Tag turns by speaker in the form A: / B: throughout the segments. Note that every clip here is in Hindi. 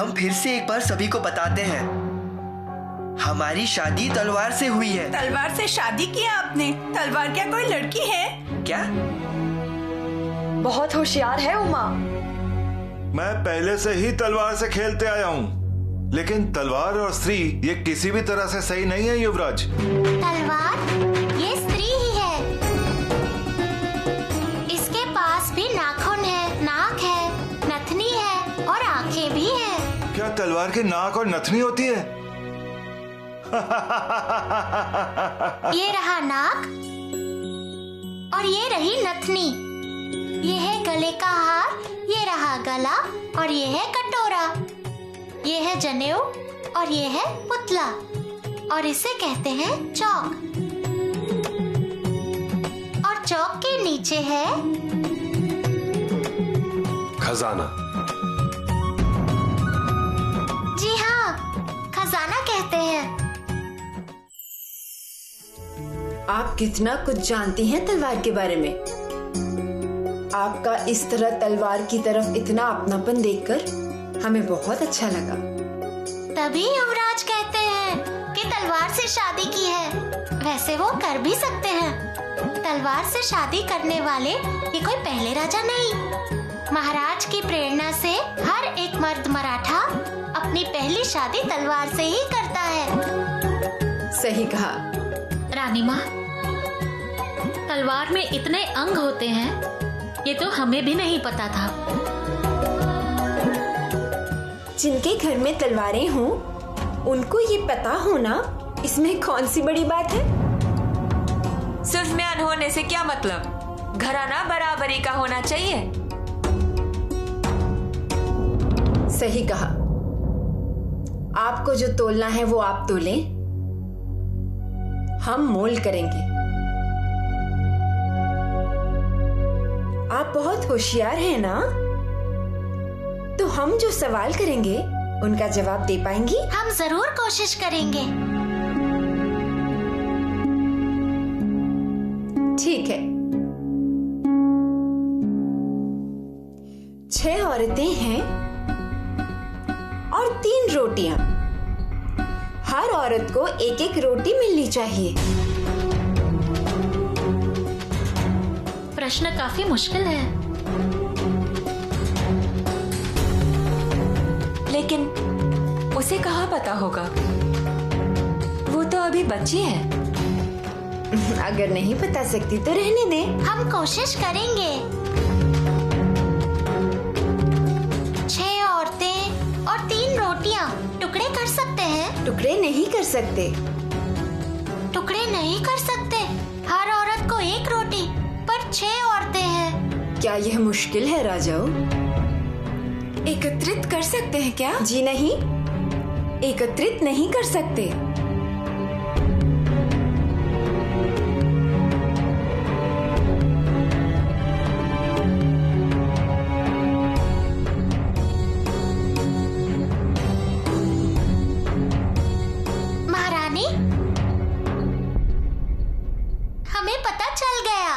A: हम फिर से एक बार सभी को बताते हैं, हमारी शादी तलवार से हुई है।
B: तलवार से शादी किया आपने? तलवार क्या कोई लड़की है
A: क्या?
C: बहुत होशियार है उमा।
D: मैं पहले से ही तलवार से खेलते आया हूँ, लेकिन तलवार और स्त्री ये किसी भी तरह से सही नहीं है युवराज।
E: तलवार ये स्त्री ही है। इसके पास भी नाखून है, नाक है, नथनी है और आंखें भी हैं।
D: क्या तलवार की नाक और नथनी होती है?
E: ये रहा नाक और ये रही नथनी। ये है गले का हार, ये रहा गला और ये है कटोरा। ये है जनेऊ और ये है पुतला और इसे कहते हैं चौक। और चौक के नीचे है
F: खजाना।
E: जी हाँ, खजाना कहते हैं।
G: आप कितना कुछ जानती हैं तलवार के बारे में। आपका इस तरह तलवार की तरफ इतना अपनापन देखकर हमें बहुत अच्छा लगा।
E: तभी युवराज कहते हैं कि तलवार से शादी की है। वैसे वो कर भी सकते हैं। तलवार से शादी करने वाले ये कोई पहले राजा नहीं। महाराज की प्रेरणा से हर एक मर्द मराठा अपनी पहली शादी तलवार से ही करता है।
G: सही कहा
H: रानी माँ, तलवार में इतने अंग होते हैं, ये तो हमें भी नहीं पता था।
G: जिनके घर में तलवारें हों, उनको ये पता होना इसमें कौन सी बड़ी बात है।
C: सिर्फ म्यान होने से क्या मतलब? घराना बराबरी का होना चाहिए।
G: सही कहा। आपको जो तोलना है वो आप तोलें, हम मोल करेंगे। आप बहुत होशियार हैं ना, तो हम जो सवाल करेंगे उनका जवाब दे पाएंगी?
E: हम जरूर कोशिश करेंगे।
G: ठीक है। 6 औरतें हैं और 3 रोटियां। हर औरत को एक एक रोटी मिलनी चाहिए।
H: प्रश्न काफी मुश्किल है।
C: लेकिन उसे कहाँ पता होगा? वो तो अभी बच्ची है।
G: अगर नहीं बता सकती तो रहने दे।
E: हम कोशिश करेंगे। 6 औरतें और 3 रोटियां टुकड़े कर सकते हैं?
G: टुकड़े नहीं कर सकते।
E: टुकड़े नहीं कर सकते। हर औरत को एक रोटी, पर 6 औरतें हैं।
G: क्या यह मुश्किल है राजाओं?
B: एकत्रित कर सकते हैं क्या?
G: जी नहीं, एकत्रित नहीं कर सकते।
E: महारानी, हमें पता चल गया।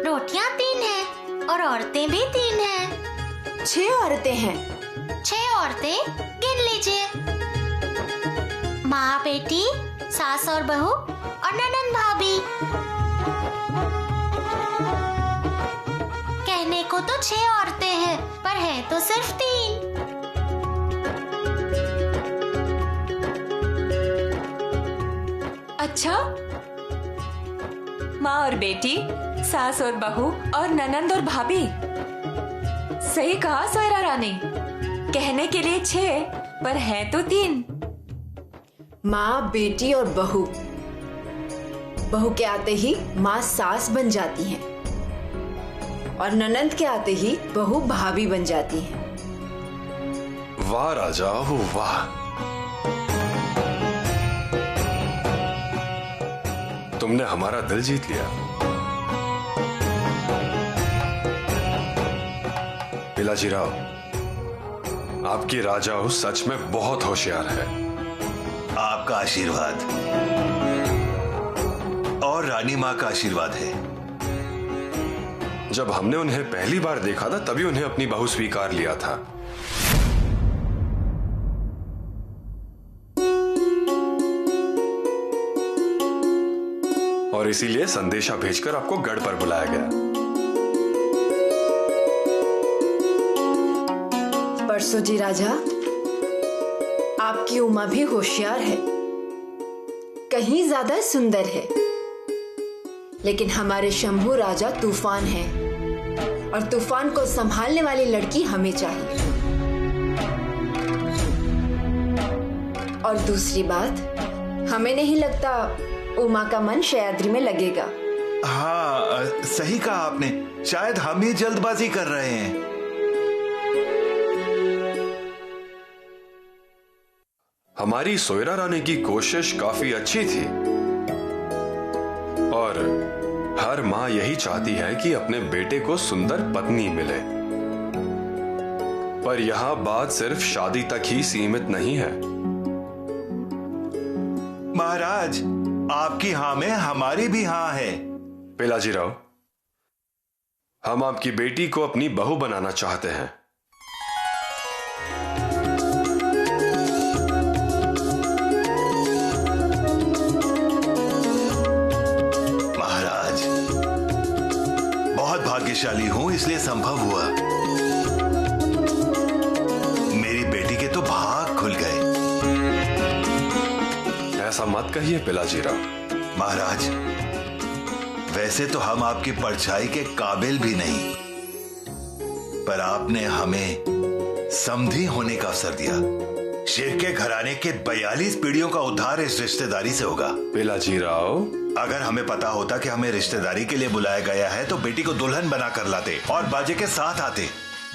E: रोटियां 3 हैं और औरतें भी 3 हैं।
G: 6 औरतें हैं।
E: 6 औरतें गिन लीजिए। माँ बेटी, सास और बहू और ननंद भाभी। कहने को तो 6 औरतें हैं, पर है तो सिर्फ 3।
C: अच्छा, माँ और बेटी, सास और बहू और ननंद और भाभी। सही कहा सोयरा रानी। कहने के लिए 6, पर है तो 3।
G: माँ, बेटी और बहू। बहू के आते ही माँ सास बन जाती है और ननंद के आते ही बहू भाभी बन जाती है।
F: वाह राजा वाह। तुमने हमारा दिल जीत लिया। पिलाजी राव, आपकी राजाओं सच में बहुत होशियार है।
I: आपका आशीर्वाद और रानी माँ का आशीर्वाद है।
F: जब हमने उन्हें पहली बार देखा था तभी उन्हें अपनी बहू स्वीकार लिया था। और इसीलिए संदेशा भेजकर आपको गढ़ पर बुलाया गया।
G: परसों जी राजा, आपकी उमा भी होशियार है, कहीं ज्यादा सुंदर है, लेकिन हमारे शंभू राजा तूफान है और तूफान को संभालने वाली लड़की हमें चाहिए। और दूसरी बात, हमें नहीं लगता उमा का मन शयाद्री में लगेगा।
D: हाँ, सही कहा आपने। शायद हम ही जल्दबाजी कर रहे हैं।
F: हमारी सोयरा रानी की कोशिश काफी अच्छी थी और हर मां यही चाहती है कि अपने बेटे को सुंदर पत्नी मिले। पर यहां बात सिर्फ शादी तक ही सीमित नहीं है।
D: महाराज, आपकी हां में हमारी भी हां है।
F: पिलाजी राव, हम आपकी बेटी को अपनी बहू बनाना चाहते हैं।
I: महाराज, बहुत भाग्यशाली हूं इसलिए संभव हुआ। मेरी बेटी के तो भाग खुल गए।
F: ऐसा मत कहिए पिलाजी राव।
I: महाराज, वैसे तो हम आपकी परछाई के काबिल भी नहीं, पर आपने हमें समधी होने का अवसर दिया। शेर के घराने के 42 पीढ़ियों का उद्धार इस रिश्तेदारी से होगा।
F: पिलाजी राव,
I: अगर हमें पता होता कि हमें रिश्तेदारी के लिए बुलाया गया है तो बेटी को दुल्हन बना कर लाते और बाजे के साथ आते।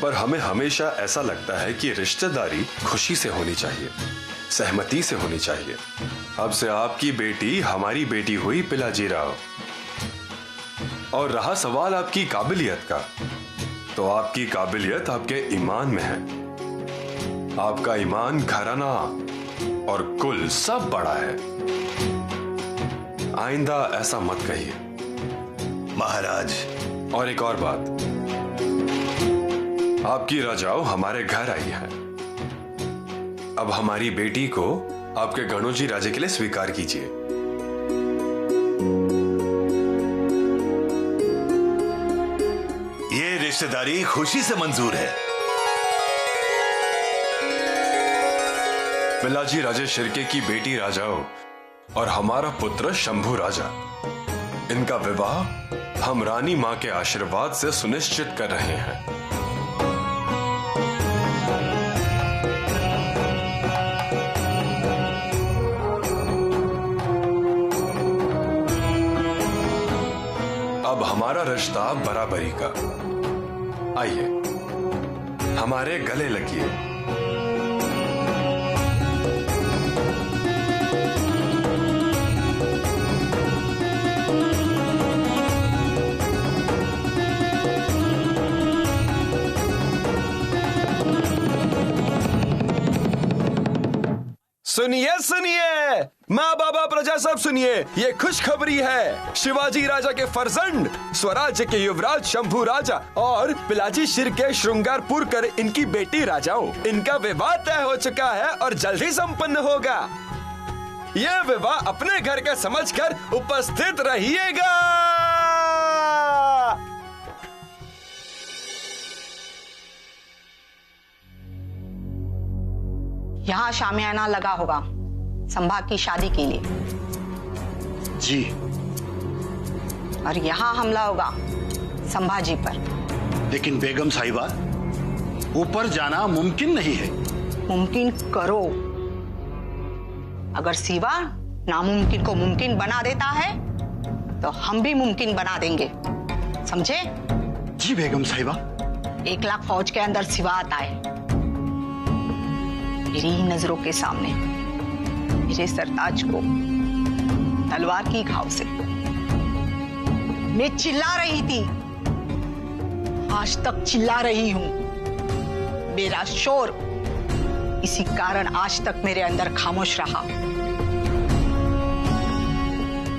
F: पर हमें हमेशा ऐसा लगता है कि रिश्तेदारी खुशी से होनी चाहिए, सहमति से होनी चाहिए। अब से आपकी बेटी हमारी बेटी हुई पिलाजी राव। और रहा सवाल आपकी काबिलियत का, तो आपकी काबिलियत आपके ईमान में है। आपका ईमान, घराना और कुल सब बड़ा है। आइंदा ऐसा मत कहिए
I: महाराज।
F: और एक और बात, आपकी राजाओं हमारे घर आई है। अब हमारी बेटी को आपके गणोजी राजे के लिए स्वीकार कीजिए।
I: ये रिश्तेदारी खुशी से मंजूर है।
F: पिलाजी राजे शिर्के की बेटी राजाओं और हमारा पुत्र शंभू राजा, इनका विवाह हम रानी मां के आशीर्वाद से सुनिश्चित कर रहे हैं। अब हमारा रिश्ता बराबरी का। आइए हमारे गले लगिए।
J: सुनिए सुनिए, माँ बाबा प्रजा सब सुनिए, ये खुशखबरी है। शिवाजी राजा के फर्जंद स्वराज्य के युवराज शंभू राजा और पिलाजी शिर्के श्रृंगारपुर कर इनकी बेटी राजाओं, इनका विवाह तय हो चुका है और जल्द ही संपन्न होगा। यह विवाह अपने घर का समझकर उपस्थित रहिएगा।
B: यहाँ शामियाना लगा होगा संभा की शादी के लिए।
I: जी।
B: और यहाँ हमला होगा संभाजी पर।
K: लेकिन बेगम साहिबा, ऊपर जाना मुमकिन नहीं है।
B: मुमकिन करो। अगर सिवा नामुमकिन को मुमकिन बना देता है तो हम भी मुमकिन बना देंगे, समझे?
K: जी बेगम साहिबा।
B: 1 लाख फौज के अंदर सिवा आता है। मेरी ही नजरों के सामने मेरे सरताज को तलवार की घाव से मैं चिल्ला रही थी, आज तक चिल्ला रही हूं। मेरा शोर इसी कारण आज तक मेरे अंदर खामोश रहा,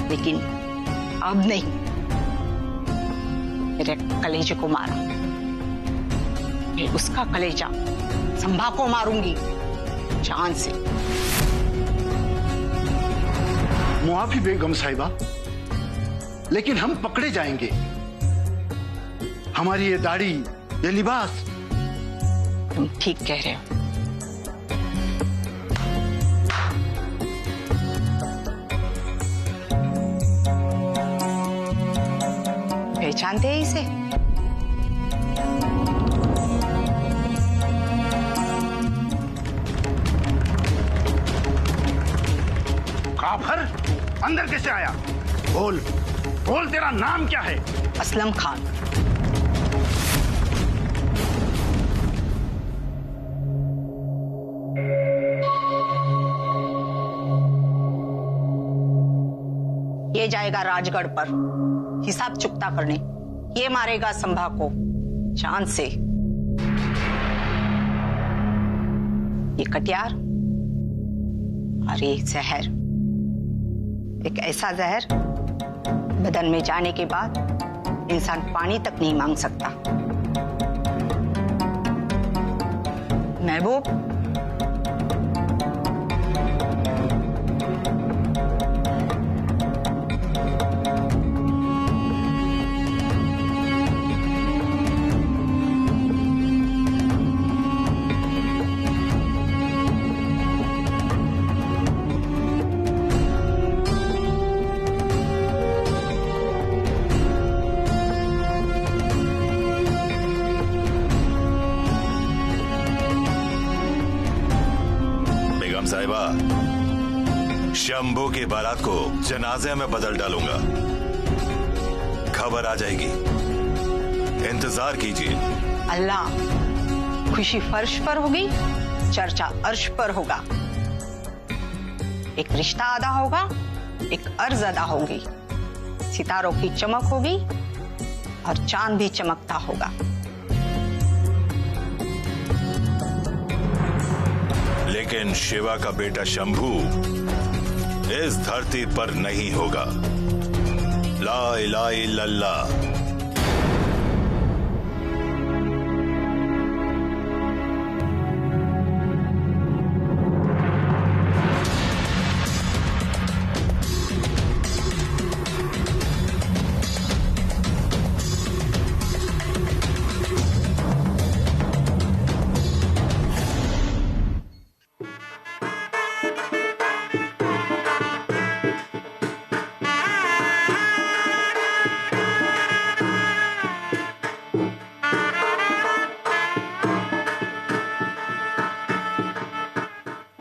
B: लेकिन अब नहीं। मेरे कलेजे को मारा, मैं उसका कलेजा संभा को मारूंगी जान से।
K: मुआफी बेगम साहिबा, लेकिन हम पकड़े जाएंगे। हमारी ये दाढ़ी, ये लिबास।
B: तुम ठीक कह रहे हो। पहचानते हैं इसे?
K: काफर, अंदर कैसे आया? बोल बोल, तेरा नाम क्या है?
B: असलम खान। ये जाएगा राजगढ़ पर हिसाब चुकता करने, ये मारेगा संभा को जान से। ये कटियार और ये जहर, एक ऐसा जहर बदन में जाने के बाद इंसान पानी तक नहीं मांग सकता। महबूब,
I: साहिबा, शंभू की बारात को जनाजे में बदल डालूंगा। खबर आ जाएगी, इंतजार कीजिए।
B: अल्लाह, खुशी फर्श पर होगी, चर्चा अर्श पर होगा। एक रिश्ता अदा होगा, एक अर्ज अदा होगी, सितारों की चमक होगी और चांद भी चमकता होगा।
I: लेकिन शिवा का बेटा शंभू इस धरती पर नहीं होगा। ला इलाहा इल्लल्लाह।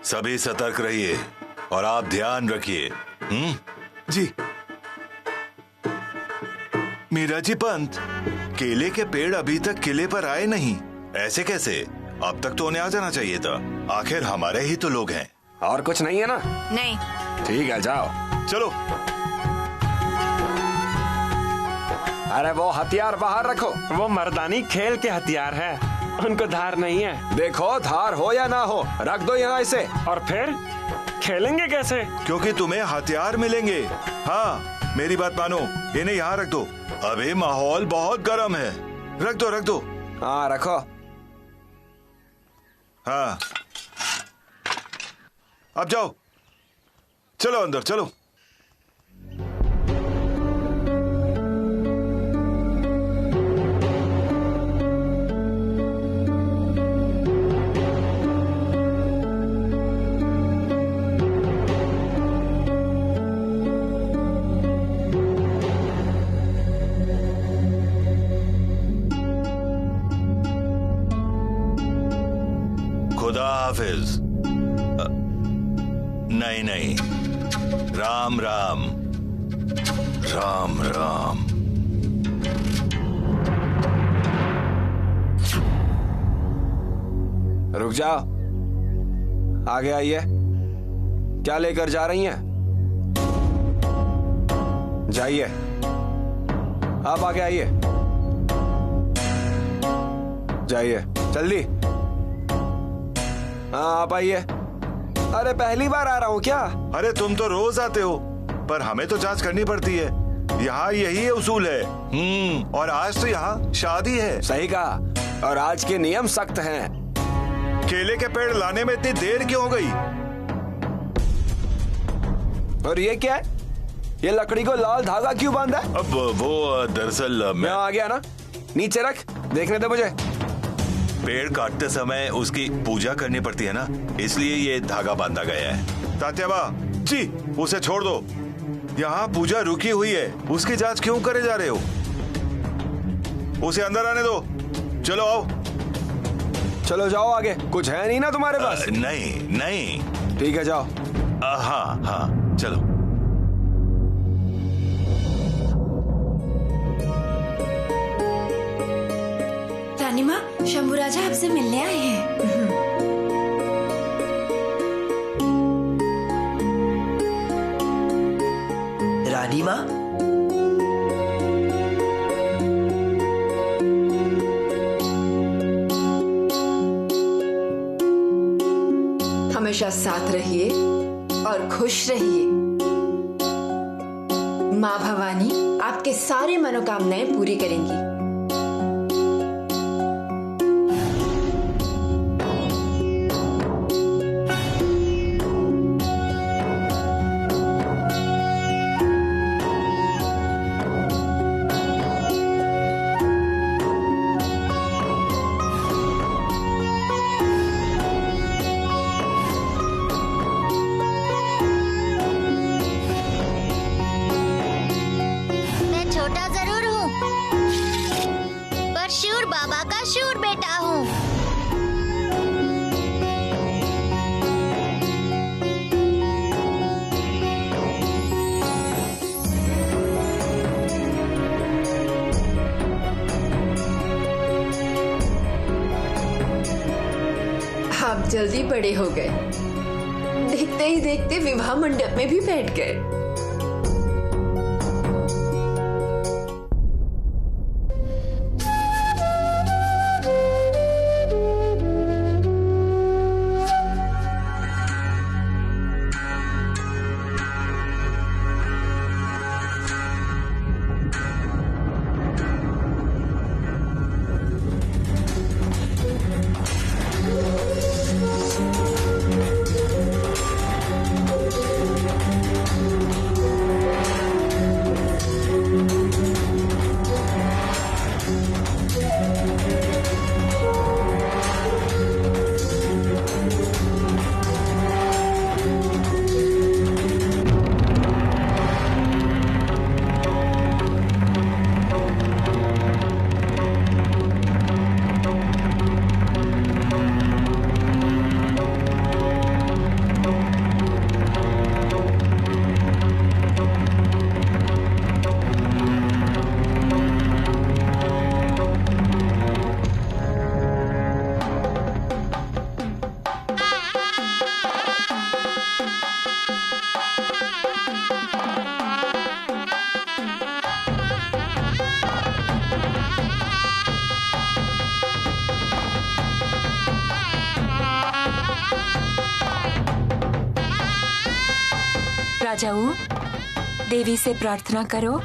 I: सभी सतर्क रहिए और आप ध्यान रखिए।
D: जी। मीरा जी पंत, केले के पेड़ अभी तक किले पर आए नहीं।
I: ऐसे कैसे? अब तक तो उन्हें आ जाना चाहिए था। आखिर हमारे ही तो लोग हैं।
J: और कुछ नहीं है ना?
C: नहीं।
J: ठीक है, जाओ।
I: चलो।
J: अरे वो हथियार बाहर रखो।
L: वो मर्दानी खेल के हथियार है, उनको धार नहीं है।
J: देखो, धार हो या ना हो, रख दो यहाँ इसे।
L: और फिर खेलेंगे कैसे?
D: क्योंकि तुम्हें हथियार मिलेंगे। हाँ, मेरी बात मानो, इन्हें यहाँ रख दो।
I: अभी माहौल बहुत गर्म है।
D: रख दो, रख दो।
J: हाँ, रखो।
D: हाँ, अब जाओ, चलो अंदर चलो।
I: खुदा हाफिज। नहीं नहीं, राम राम राम राम।
J: रुक जाओ, आगे आइए। क्या लेकर जा रही हैं? जाइए, आप आगे आइए। जाइए जल्दी। हाँ, आप आइए। अरे पहली बार आ रहा हूँ क्या?
D: अरे तुम तो रोज आते हो, पर हमें तो जांच करनी पड़ती है। यहाँ यही उसूल है। और आज तो यहाँ शादी है।
J: सही कहा। और आज के नियम सख्त हैं।
D: केले के पेड़ लाने में इतनी देर क्यों हो गई?
J: और ये क्या है? ये लकड़ी को लाल धागा क्यों बांधा है?
I: अब वो दरअसल
J: मैं आ गया ना, नीचे रख, देखने दे मुझे।
I: पेड़ काटते समय उसकी पूजा करनी पड़ती है ना, इसलिए ये धागा बांधा गया है।
D: तात्याबा जी, उसे छोड़ दो। यहाँ पूजा रुकी हुई है, उसकी जांच क्यों करे जा रहे हो? उसे अंदर आने दो। चलो आओ।
J: चलो जाओ आगे। कुछ है नहीं ना तुम्हारे पास?
I: नहीं नहीं।
J: ठीक है जाओ।
I: हाँ हाँ चलो।
G: रानी माँ, शंभू राजा आपसे मिलने आए हैं।
A: रानी माँ,
G: हमेशा साथ रहिए और खुश रहिए। माँ भवानी आपके सारे मनोकामनाएं पूरी करेंगी।
E: बाबा का शूर बेटा हूँ।
G: आप जल्दी बड़े हो गए, देखते ही देखते विवाह मंडप में भी बैठ गए।
C: राजाऊ, देवी से प्रार्थना करो।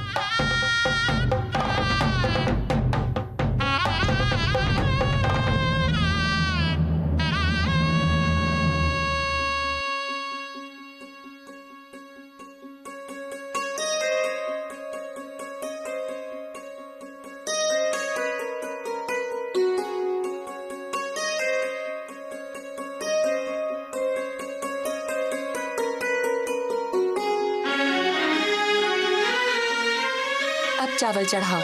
C: अब चावल चढ़ाओ।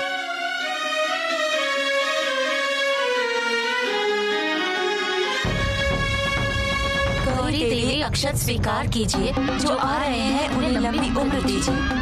H: गौरी देवी अक्षत स्वीकार कीजिए, जो आ रहे हैं उन्हें लंबी उम्र दीजिए।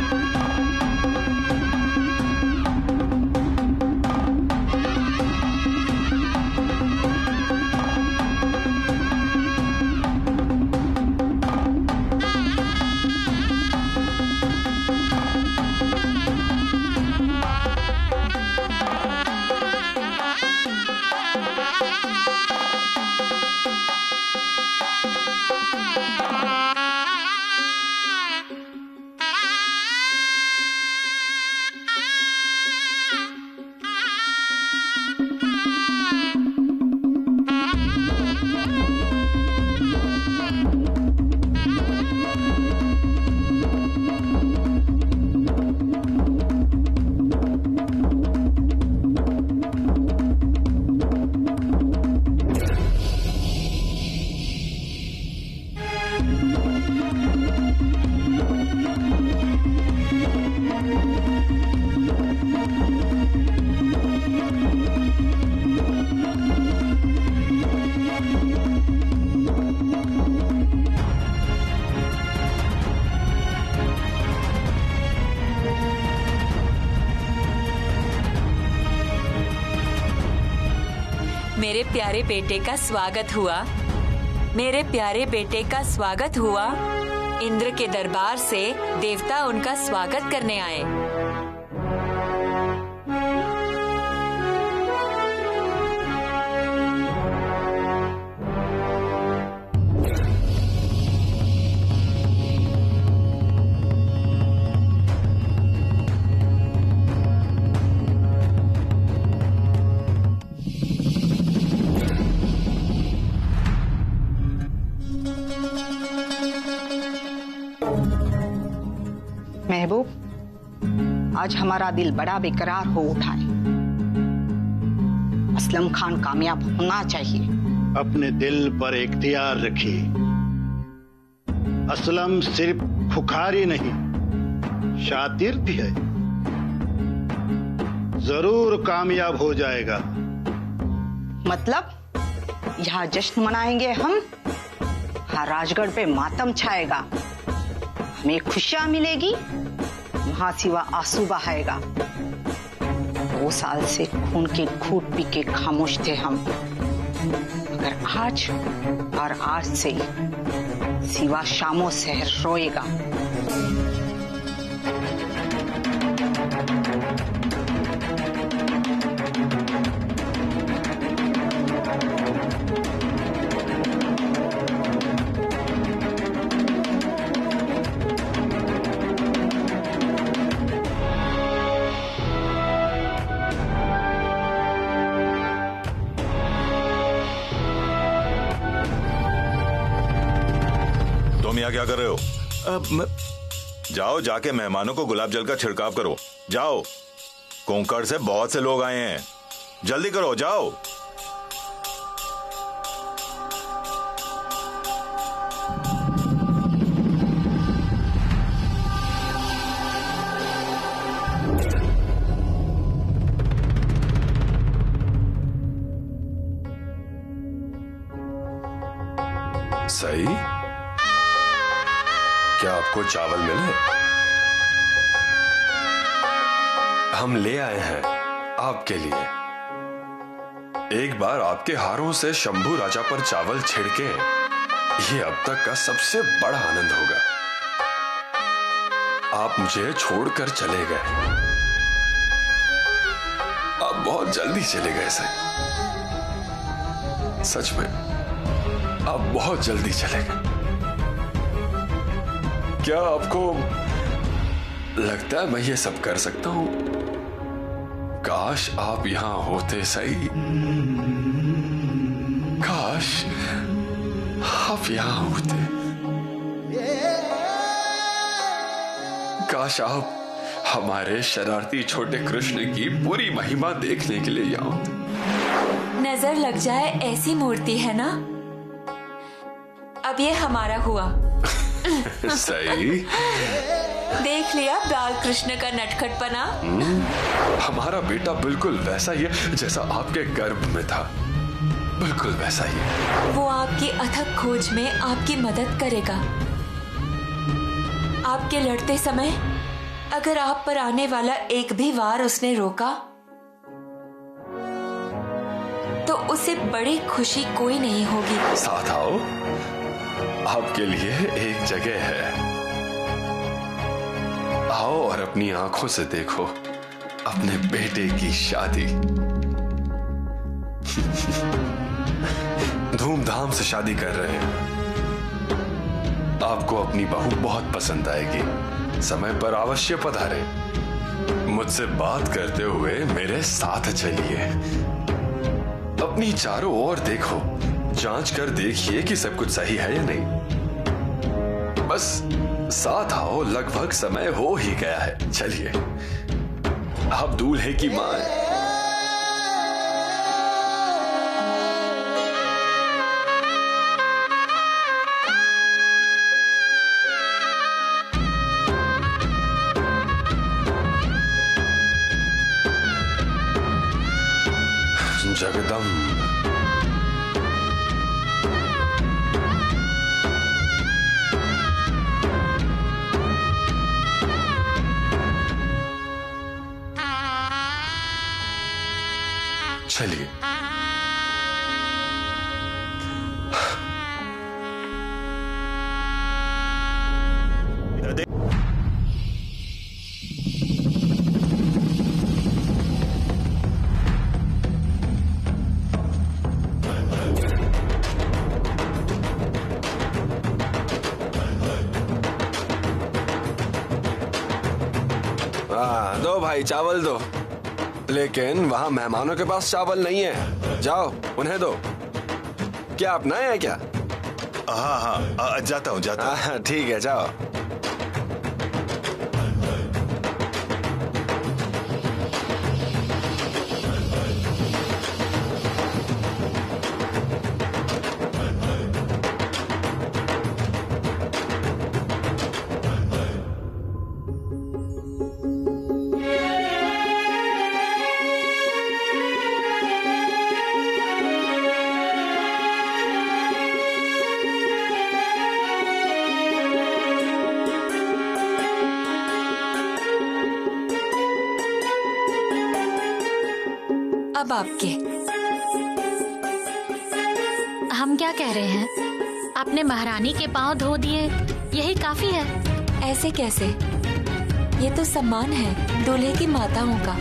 C: मेरे प्यारे बेटे का स्वागत हुआ। मेरे प्यारे बेटे का स्वागत हुआ। इंद्र के दरबार से देवता उनका स्वागत करने आए।
B: महबूब, आज हमारा दिल बड़ा बेकरार हो उठा है। असलम खान कामयाब होना चाहिए।
K: अपने दिल पर इख्तियार रखिए। असलम सिर्फ खुखारी नहीं, शातिर भी है। जरूर कामयाब हो जाएगा।
B: मतलब यहाँ जश्न मनाएंगे हम, हाँ राजगढ़ पे मातम छाएगा। हमें खुशियां मिलेगी, वहां सिवा आंसू बहाएगा। 2 साल से खून के घूंट पी के खामोश थे हम, मगर आज और आज से सिवा शामों शहर रोएगा।
D: तुम यहाँ क्या कर रहे हो? जाओ जाके मेहमानों को गुलाब जल का छिड़काव करो। जाओ, कोंकण से बहुत से लोग आए हैं, जल्दी करो, जाओ।
F: सही, क्या आपको चावल मिले? हम ले आए हैं आपके लिए। एक बार आपके हारों से शंभू राजा पर चावल छिड़के, ये अब तक का सबसे बड़ा आनंद होगा। आप मुझे छोड़कर चले गए, आप बहुत जल्दी चले गए। सच में आप बहुत जल्दी चले गए। क्या आपको लगता है मैं ये सब कर सकता हूं? काश आप यहां होते सही, काश आप यहां होते, काश आप हमारे शरारती छोटे कृष्ण की पूरी महिमा देखने के लिए यहां होते।
C: नजर लग जाए ऐसी मूर्ति है ना। अब ये हमारा हुआ।
F: सही,
C: देख लिया बाल कृष्ण का नटखटपना।
F: हमारा बेटा बिल्कुल वैसा ही है जैसा आपके गर्भ में था, बिल्कुल वैसा ही है।
C: वो आपकी अथक खोज में आपकी मदद करेगा। आपके लड़ते समय अगर आप पर आने वाला एक भी वार उसने रोका तो उसे बड़ी खुशी कोई नहीं होगी।
F: साथ आओ, आपके लिए एक जगह है। आओ और अपनी आंखों से देखो अपने बेटे की शादी। धूमधाम से शादी कर रहे हैं। आपको अपनी बहू बहुत पसंद आएगी। समय पर अवश्य पधारे। मुझसे बात करते हुए मेरे साथ चलिए। अपनी चारों ओर देखो, जांच कर देखिए कि सब कुछ सही है या नहीं। बस साथ आओ, लगभग समय हो ही गया है। चलिए, आप दूल्हे की मां हैं। जगदम्ब, चलिए
J: हाँ, दो भाई चावल दो। लेकिन वहाँ मेहमानों के पास चावल नहीं है, जाओ उन्हें दो। क्या आप नए हैं क्या?
I: हाँ, जाता हूँ।
J: ठीक है, जाओ।
C: अब आपके।
H: हम क्या कह रहे हैं, आपने महारानी के पांव धो दिए, यही काफी है।
C: ऐसे कैसे? ये तो सम्मान है दूल्हे की माताओं का।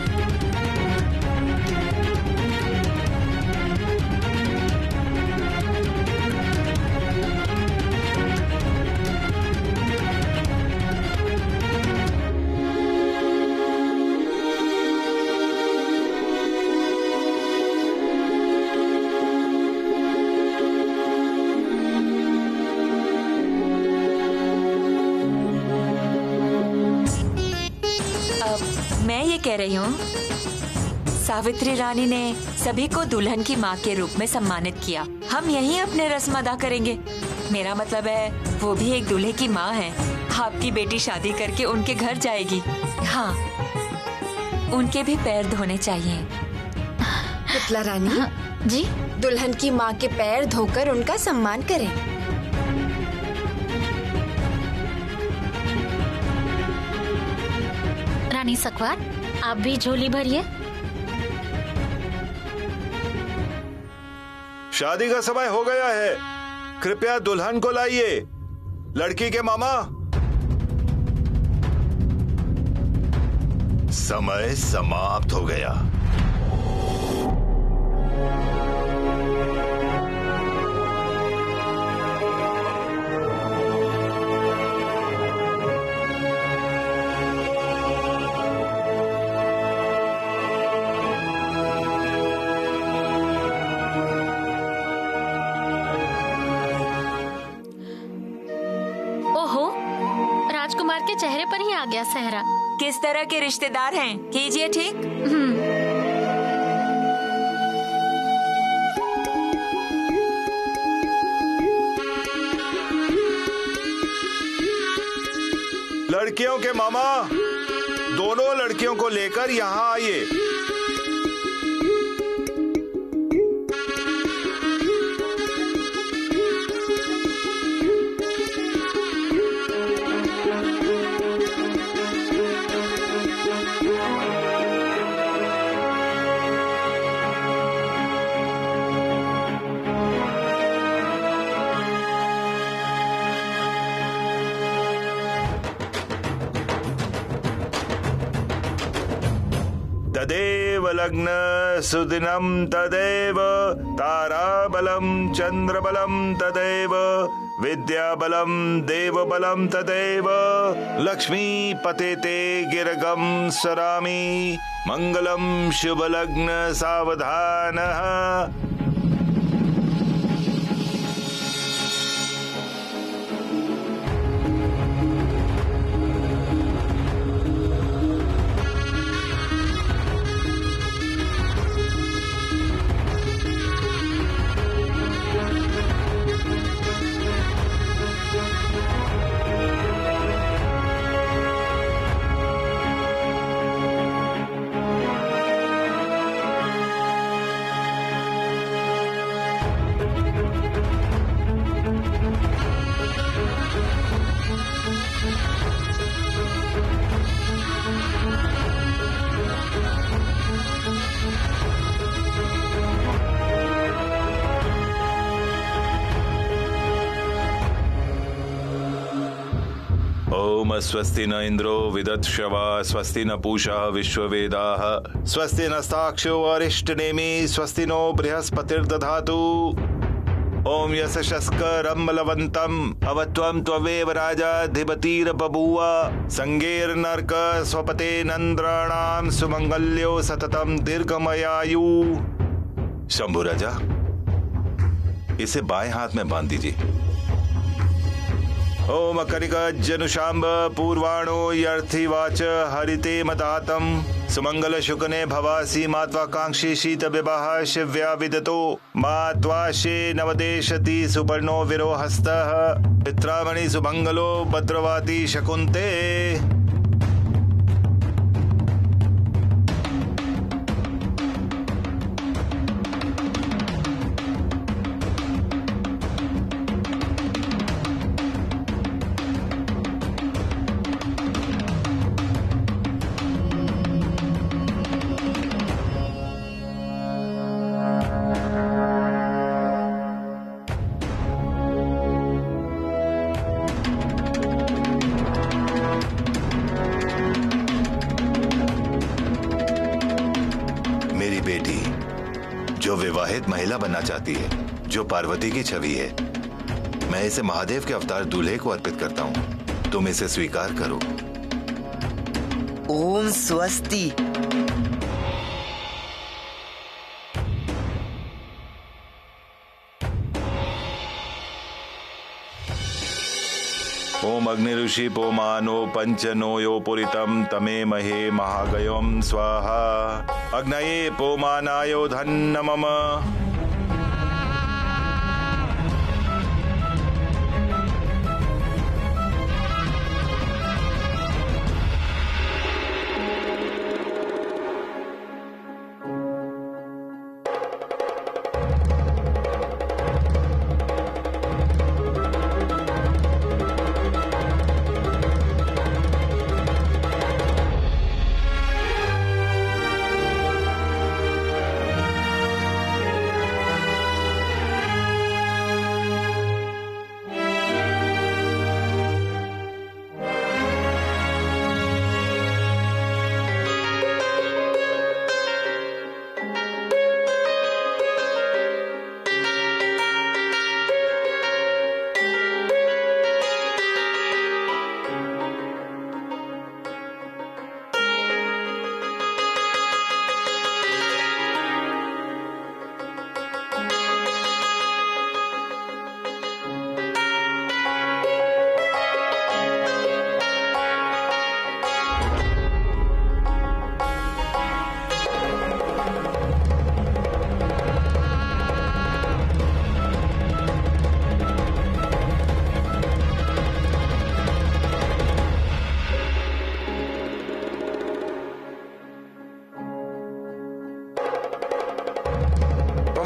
C: मैं ये कह रही हूँ, सावित्री रानी ने सभी को दुल्हन की माँ के रूप में सम्मानित किया। हम यहीं अपने रस्म अदा करेंगे। मेरा मतलब है वो भी एक दूल्हे की माँ है। आपकी बेटी शादी करके उनके घर जाएगी। हाँ, उनके भी पैर धोने चाहिए।
G: पुतला रानी
H: जी,
G: दुल्हन की माँ के पैर धोकर उनका सम्मान करें।
H: रानी सकवार, आप भी झोली भरिए।
D: शादी का समय हो गया है, कृपया दुल्हन को लाइए। लड़की के मामा।
I: समय समाप्त हो गया।
H: राजकुमार के चेहरे पर ही आ गया सेहरा।
C: किस तरह के रिश्तेदार हैं? कीजिए ठीक।
D: लड़कियों के मामा, दोनों लड़कियों को लेकर यहाँ आइए। तदेव लग्न सुदिनम तदेव ताराबलम चंद्रबलम तदेव विद्याबलम देवबलम तदेव लक्ष्मी पतेते गिरगम सरामि मंगलम शुभ लग्न सावधानः। ओम स्वस्ति न इंद्रो विदत्श्वा स्वस्ति न पूषा विश्ववेदाः स्वस्ति नस्ताक्षो अरिष्टनेमि स्वस्ति नो बृहस्पतिर्दधातु। ओम यशस्करं बलवन्तम् अवत्वं त्वमेव राजाधिपतिर् बभूव संगेर्नर्क स्वपते नंद्राणाम सुमंगल्यो सततम दीर्घमयायु। शंभु राजा, इसे बाएं हाथ में बांध दीजिए। ओम करिक जनुषांब पूर्वाणो यर्थिवाच हरिते मतातम सुमंगल शुकने भवासी मात्वाकांक्षी शीत विवाह शिव्या विदतो मात्वाशे नवदेशति सुपर्णो विरोहस्तः पित्रामणि सुमंगलो भद्रवाती शकुंते। जो विवाहित महिला बनना चाहती है, जो पार्वती की छवि है, मैं इसे महादेव के अवतार दूल्हे को अर्पित करता हूँ। तुम इसे स्वीकार करो।
A: ओम स्वस्ति।
D: ओम अग्नि ऋषि पोमानो पंचनो यो पुरितम तमे महे महागयोम स्वाहा अग्नये पोमानायो धन्न मम।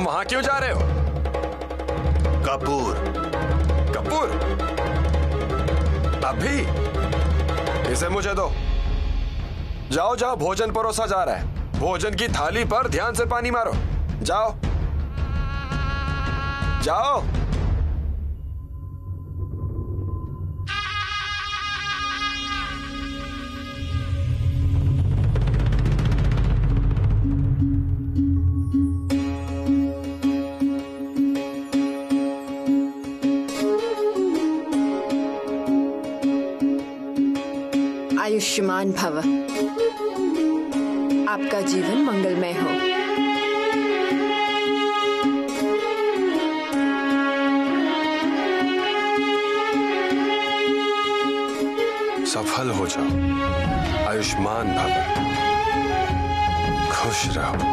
J: वहां क्यों जा रहे हो?
D: कपूर।
J: कपूर? अभी? इसे मुझे दो। जाओ जाओ, भोजन परोसा जा रहा है। भोजन की थाली पर ध्यान से पानी मारो। जाओ जाओ।
G: आयुष्मान भव। आपका जीवन मंगलमय हो।
F: सफल हो जाओ। आयुष्मान भव। खुश रहो।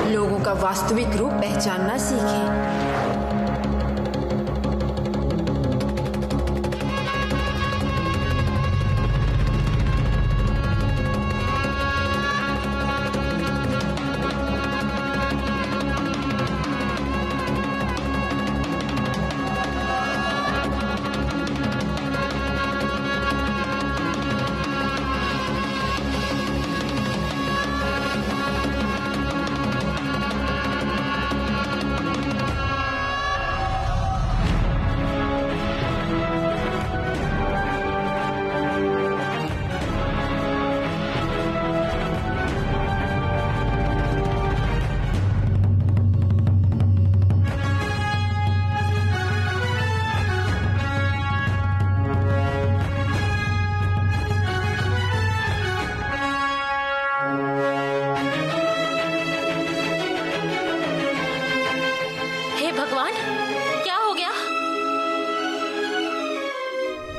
G: लोगों का वास्तविक रूप पहचानना सीखें।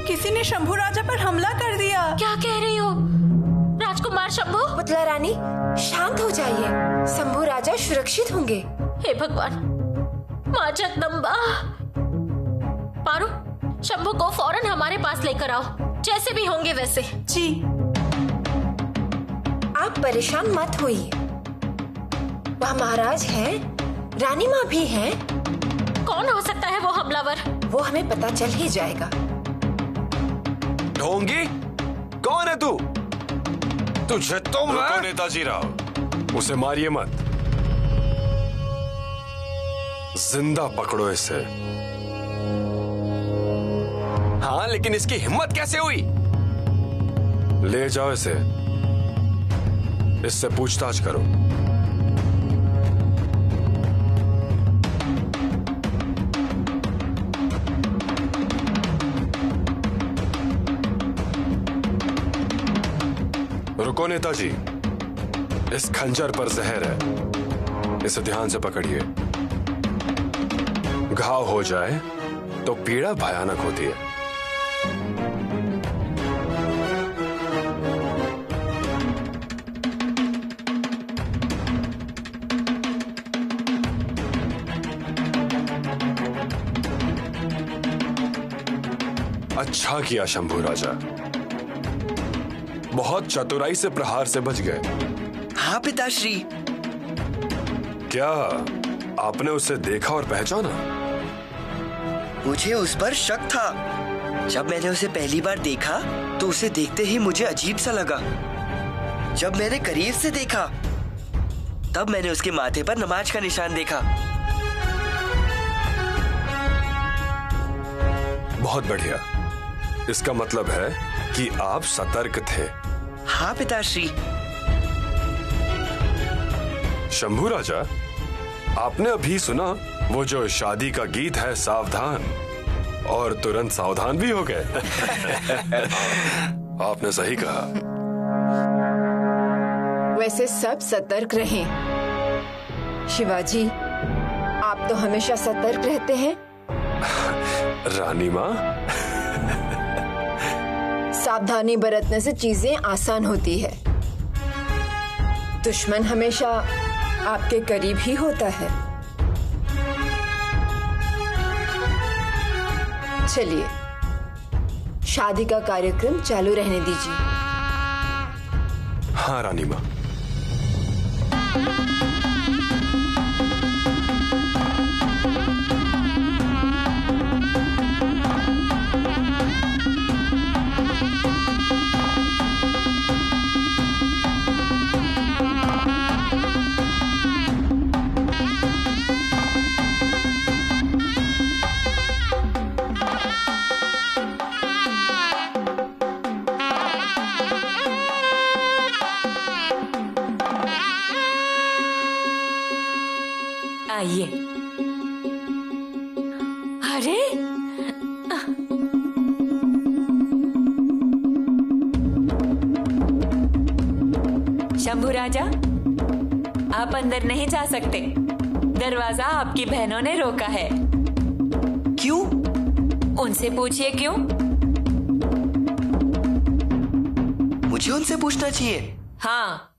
M: किसी ने शंभू राजा पर हमला कर दिया।
H: क्या कह रही हो राजकुमार शंभू?
G: पुतला रानी शांत हो जाइए, शंभू राजा सुरक्षित होंगे।
H: हे भगवान, माँ जगदम्बा। पारो, शंभू को फौरन हमारे पास लेकर आओ, जैसे भी होंगे वैसे।
M: जी।
G: आप परेशान मत होइए, वह महाराज हैं, रानी माँ भी हैं।
H: कौन हो सकता है वो हमलावर?
G: वो हमें पता चल ही जाएगा।
J: ढोंगी, कौन है तू? तुझे तो मैं...
F: नेताजी राव, उसे मारिए मत, जिंदा पकड़ो इसे।
J: हाँ, लेकिन इसकी हिम्मत कैसे हुई?
F: ले जाओ इसे, इससे पूछताछ करो। रुको नेताजी, इस खंजर पर जहर है, इसे ध्यान से पकड़िए। घाव हो जाए तो पीड़ा भयानक होती है। अच्छा किया शंभू राजा, बहुत चतुराई से प्रहार से बच गए।
A: हाँ पिताश्री।
F: क्या आपने उसे देखा और पहचाना?
A: मुझे उस पर शक था। जब मैंने उसे पहली बार देखा तो उसे देखते ही मुझे अजीब सा लगा। जब मैंने करीब से देखा तब मैंने उसके माथे पर नमाज का निशान देखा।
F: बहुत बढ़िया, इसका मतलब है कि आप सतर्क थे।
A: हाँ पिताश्री।
F: शंभू राजा, आपने अभी सुना वो जो शादी का गीत है, सावधान, और तुरंत सावधान भी हो गए। आपने सही कहा।
G: वैसे सब सतर्क रहें। शिवाजी, आप तो हमेशा सतर्क रहते हैं।
F: रानी माँ,
G: सावधानी बरतने से चीजें आसान होती है। दुश्मन हमेशा आपके करीब ही होता है। चलिए, शादी का कार्यक्रम चालू रहने दीजिए।
F: हाँ रानी माँ।
C: आइए। अरे शंभू राजा, आप अंदर नहीं जा सकते। दरवाजा आपकी बहनों ने रोका है।
A: क्यों?
C: उनसे पूछिए क्यों।
A: मुझे उनसे पूछना चाहिए।
C: हाँ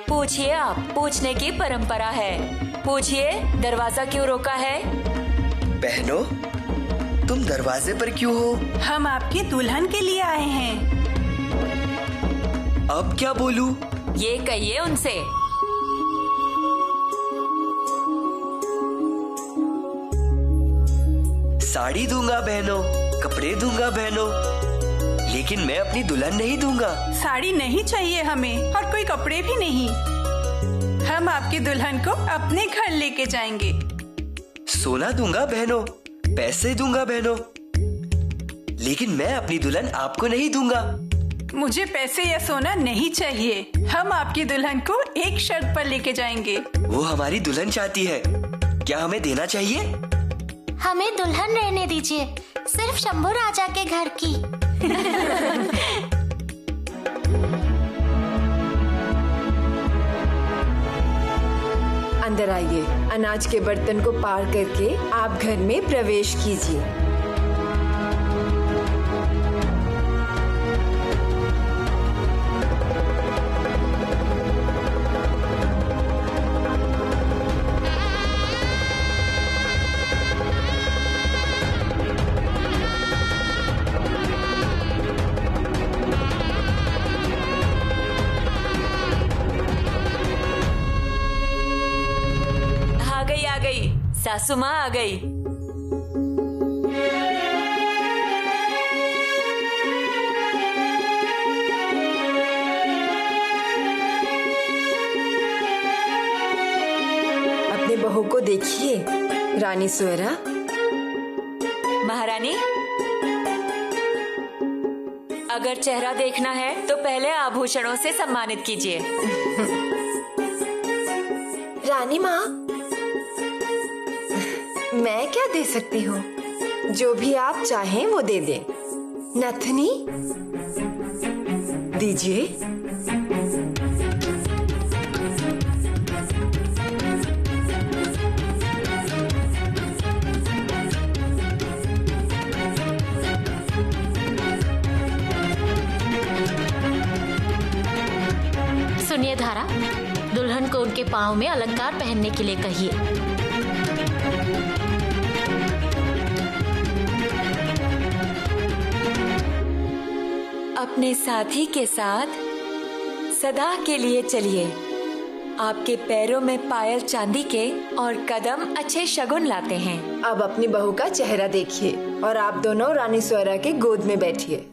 C: पूछिए, आप पूछने की परंपरा है। पूछिए दरवाजा क्यों रोका है।
A: बहनों, तुम दरवाजे पर क्यों हो?
M: हम आपकी दुल्हन के लिए आए हैं।
A: अब क्या बोलूं?
C: ये कहिए उनसे।
A: साड़ी दूंगा बहनों, कपड़े दूंगा बहनों, लेकिन मैं अपनी दुल्हन नहीं दूंगा।
M: साड़ी नहीं चाहिए हमें और कोई कपड़े भी नहीं। हम आपकी दुल्हन को अपने घर लेके जाएंगे।
A: सोना दूंगा बहनों, पैसे दूंगा बहनों, लेकिन मैं अपनी दुल्हन आपको नहीं दूंगा।
M: मुझे पैसे या सोना नहीं चाहिए। हम आपकी दुल्हन को एक शर्त पर लेके जाएंगे।
A: वो हमारी दुल्हन चाहती है, क्या हमें देना चाहिए?
E: हमें दुल्हन रहने दीजिए, सिर्फ शंभू राजा के घर की।
G: अंदर आइए। अनाज के बर्तन को पार करके आप घर में प्रवेश कीजिए।
C: सासू माँ आ गई।
G: अपने बहू को देखिए रानी सुएरा।
C: महारानी, अगर चेहरा देखना है तो पहले आभूषणों से सम्मानित कीजिए।
G: रानी माँ, मैं क्या दे सकती हूँ? जो भी आप चाहें वो दे दें। नथनी दीजिए।
H: सुनिए धारा, दुल्हन को उनके पाँव में अलंकार पहनने के लिए कहिए।
C: अपने साथी के साथ सदा के लिए चलिए। आपके पैरों में पायल चांदी के और कदम अच्छे शगुन लाते हैं।
G: अब अपनी बहू का चेहरा देखिए और आप दोनों रानी सुएरा के गोद में बैठिए।